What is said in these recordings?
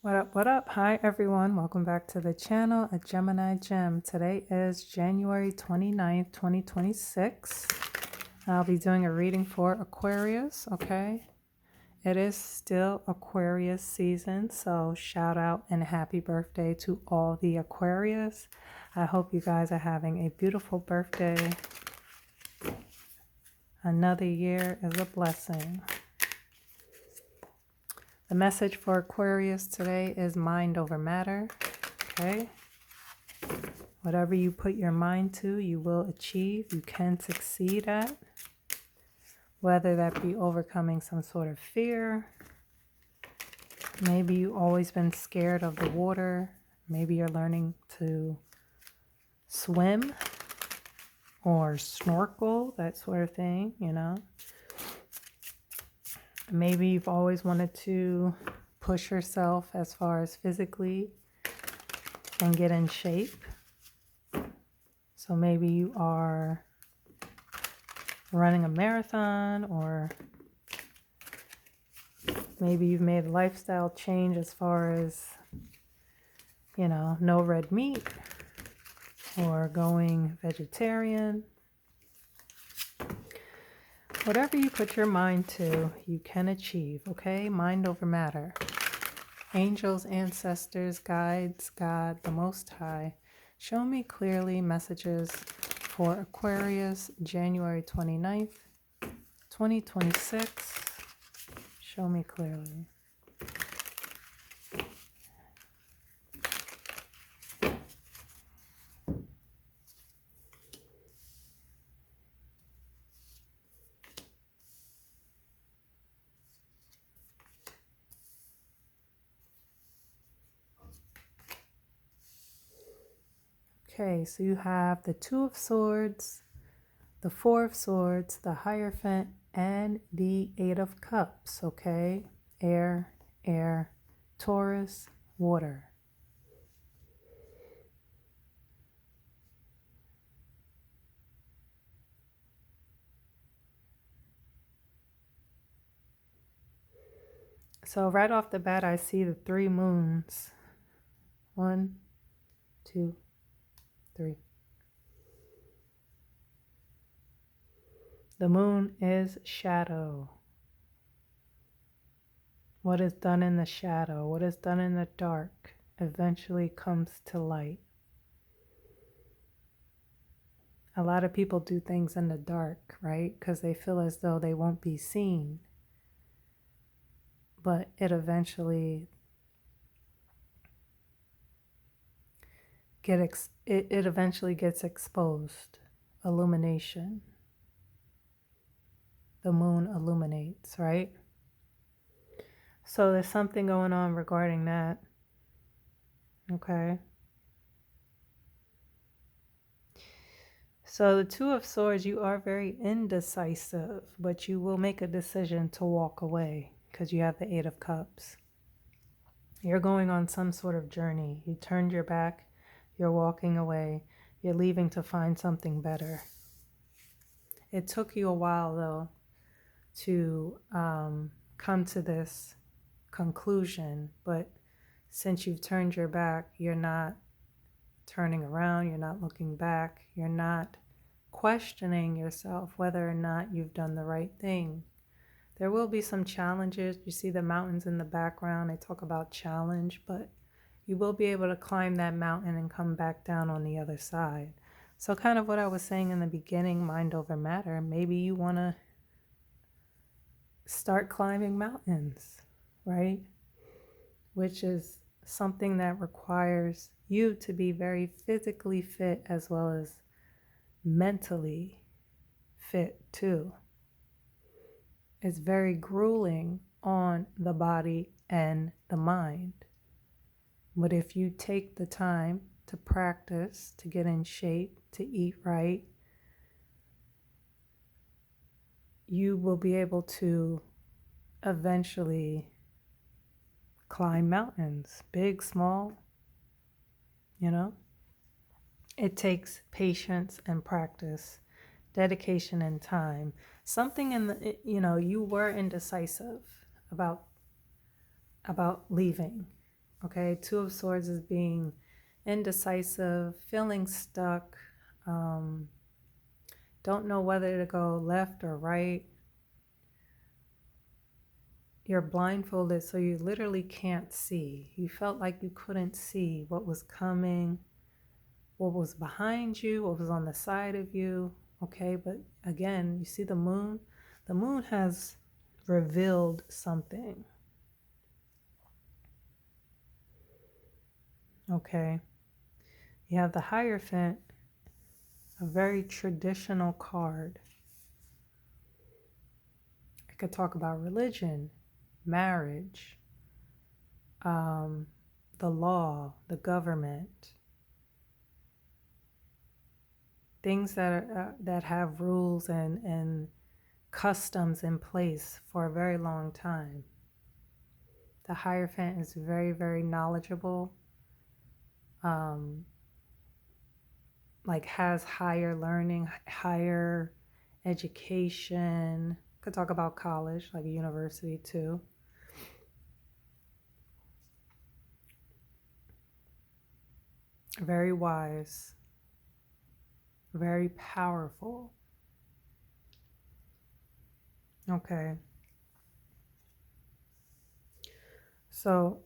What up, what up? Hi, everyone. Welcome back to the channel, A Gemini Gem. Today is January 29th, 2026. I'll be doing a reading for Aquarius, okay? It is still Aquarius season, so shout out and happy birthday to all the Aquarius. I hope you guys are having a beautiful birthday. Another year is a blessing. The message for Aquarius today is mind over matter, okay? Whatever you put your mind to, you will achieve, you can succeed at. Whether that be overcoming some sort of fear. Maybe you've always been scared of the water. Maybe you're learning to swim or snorkel, that sort of thing, you know. Maybe you've always wanted to push yourself as far as physically and get in shape. So maybe you are running a marathon, or maybe you've made a lifestyle change as far as, you know, no red meat or going vegetarian. Whatever you put your mind to, you can achieve, okay? Mind over matter. Angels, ancestors, guides, God, the Most High, show me clearly messages for Aquarius, January 29th, 2026. Show me clearly. Okay, so you have the Two of Swords, the Four of Swords, the Hierophant, and the Eight of Cups, okay? Air, air, Taurus, water. So right off the bat, I see the three moons. 1, 2, 3. The moon is shadow. What is done in the shadow, what is done in the dark, eventually comes to light. A lot of people do things in the dark, right? Because they feel as though they won't be seen. But it eventually gets exposed. Illumination. The moon illuminates, right? So there's something going on regarding that. Okay. So the Two of Swords, you are very indecisive, but you will make a decision to walk away because you have the Eight of Cups. You're going on some sort of journey. You turned your back, you're walking away, you're leaving to find something better. It took you a while, though, to come to this conclusion, but since you've turned your back, you're not turning around, you're not looking back, you're not questioning yourself whether or not you've done the right thing. There will be some challenges. You see the mountains in the background. They talk about challenge, but you will be able to climb that mountain and come back down on the other side. So kind of what I was saying in the beginning, mind over matter. Maybe you want to start climbing mountains, right? Which is something that requires you to be very physically fit as well as mentally fit too. It's very grueling on the body and the mind. But if you take the time to practice, to get in shape, to eat right, you will be able to eventually climb mountains, big, small, you know. It takes patience and practice, dedication and time. Something in the, you were indecisive about leaving. Okay, Two of Swords is being indecisive, feeling stuck, don't know whether to go left or right. You're blindfolded, so you literally can't see. You felt like you couldn't see what was coming, what was behind you, what was on the side of you. Okay, but again, you see the moon? The moon has revealed something. Okay, you have the Hierophant, a very traditional card. It could talk about religion, marriage, the law, the government, things that have rules and customs in place for a very long time. The Hierophant is very, very knowledgeable, like has higher learning, higher education. Could talk about college, like a university too. Very wise, very powerful. Okay. So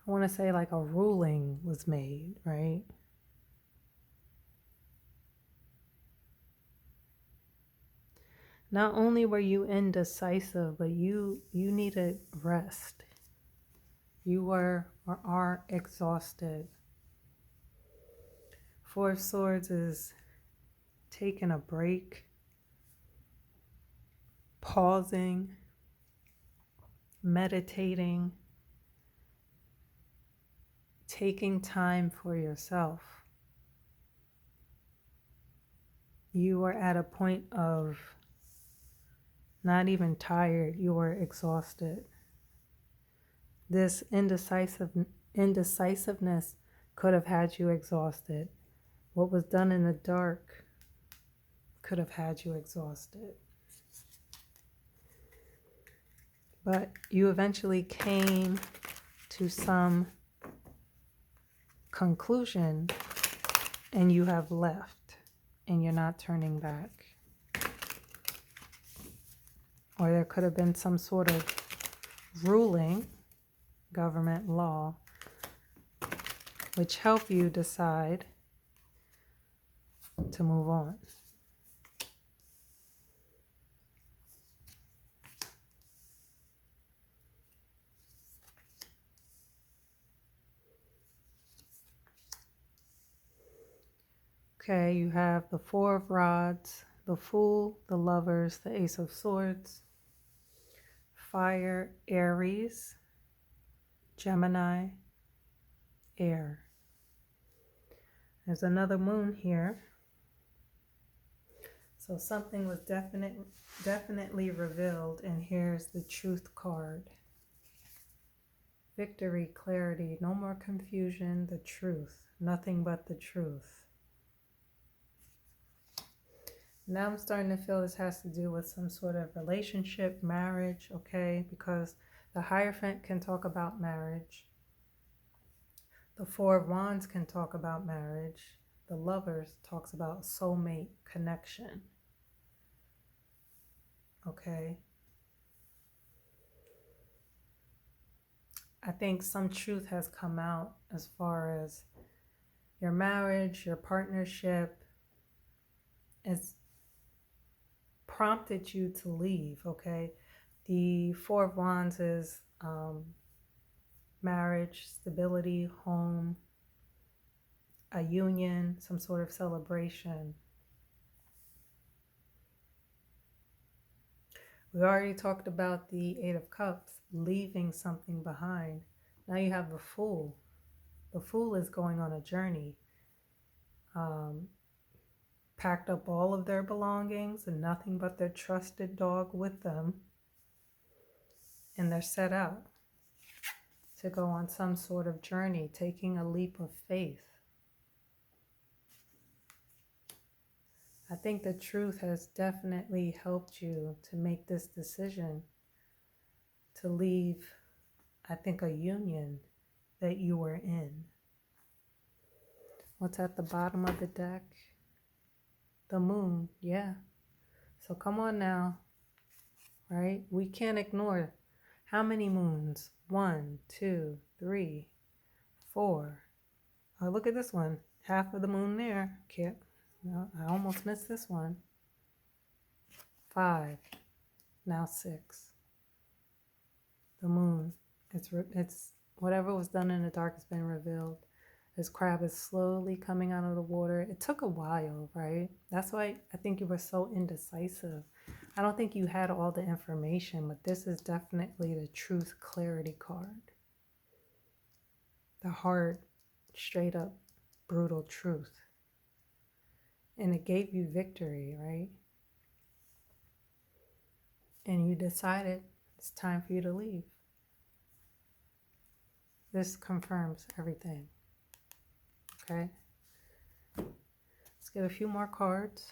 I want to say like a ruling was made, right? Not only were you indecisive, but you needed rest. You were or are exhausted. Four of Swords is taking a break, pausing, meditating, taking time for yourself. You are at a point of not even tired, you are exhausted. This indecisiveness could have had you exhausted. What was done in the dark could have had you exhausted. But you eventually came to some conclusion and you have left and you're not turning back. Or there could have been some sort of ruling, government law, which help you decide to move on. Okay, you have the Four of Rods, the Fool, the Lovers, the Ace of Swords, Fire, Aries, Gemini, Air. There's another moon here. So something was definitely revealed, and here's the Truth card. Victory, clarity, no more confusion, the truth, nothing but the truth. Now I'm starting to feel this has to do with some sort of relationship, marriage, okay? Because the Hierophant can talk about marriage. The Four of Wands can talk about marriage. The Lovers talks about soulmate connection, okay? I think some truth has come out as far as your marriage, your partnership, is prompted you to leave, okay? The Four of Wands is marriage, stability, home, a union, some sort of celebration. We already talked about the Eight of Cups, leaving something behind. Now you have the Fool. The Fool is going on a journey. Packed up all of their belongings and nothing but their trusted dog with them. And they're set out to go on some sort of journey, taking a leap of faith. I think the truth has definitely helped you to make this decision. to leave, I think, a union that you were in. What's at the bottom of the deck? The moon, yeah. So come on now, right? We can't ignore how many moons? 1, 2, 3, 4. Oh, look at this one. Half of the moon there. Can't, no, I almost missed this one. 5, now 6. The moon. It's whatever was done in the dark has been revealed. This crab is slowly coming out of the water. It took a while, right? That's why I think you were so indecisive. I don't think you had all the information, but this is definitely the truth clarity card. The hard, straight up, brutal truth. And it gave you victory, right? And you decided it's time for you to leave. This confirms everything. Okay? Let's get a few more cards.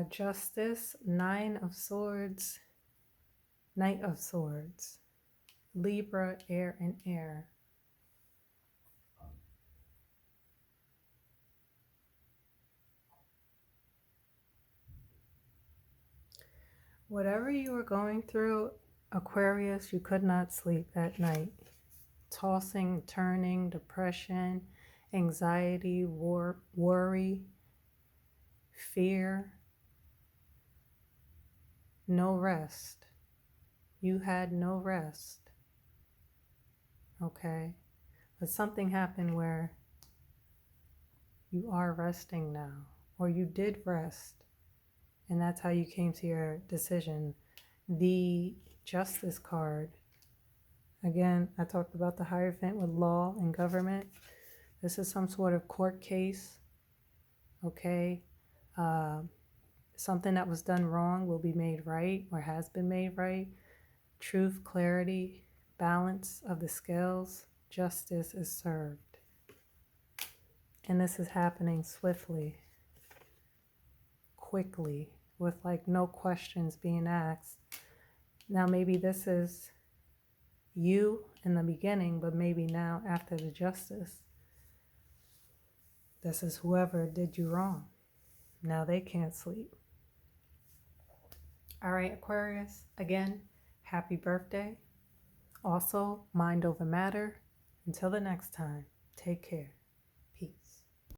Justice, 9 of Swords, Knight of Swords, Libra, air and air. Whatever you were going through, Aquarius, you could not sleep that night. Tossing, turning, depression, anxiety, worry, fear, no rest. You had no rest. Okay? But something happened where you are resting now, or you did rest, and that's how you came to your decision. The Justice card, again, I talked about the Hierophant with law and government. This is some sort of court case, okay? Something that was done wrong will be made right, or has been made right. Truth, clarity, balance of the scales, justice is served. And this is happening swiftly, quickly, with like no questions being asked. Now maybe this is you in the beginning, but maybe now after the justice, this is whoever did you wrong. Now they can't sleep. All right, Aquarius, again, happy birthday. Also, mind over matter. Until the next time, take care.